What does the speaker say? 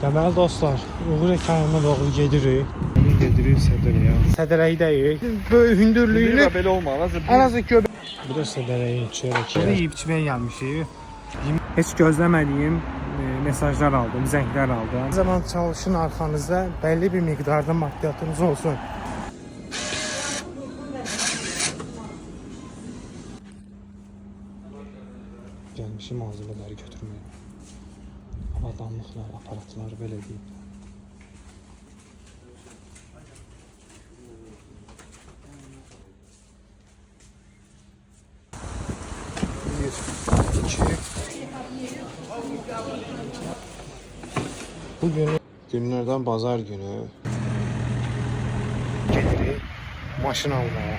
Deməli dostlar, Uğur Ekranına doğru gedirik. Gedirik Sədərəyə. Sədərəyədəyik. Böyle hündürlüyünü belə olmalı. en az göbək. Bu da Sədərəyin çörəki. Yeyib içməyə gəlmişik. Heç gözləmədiyim mesajlar aldım, zənglər aldım. Her zaman çalışın arxanızda belli bir miqdarda maddiyatınız olsun. Gəlmişim malzemeleri götürməyə. Avadanlıqlar, aparatlar belə deyim. Bir, iki. Bugün günlerden pazar günü gelirik maşın almaya.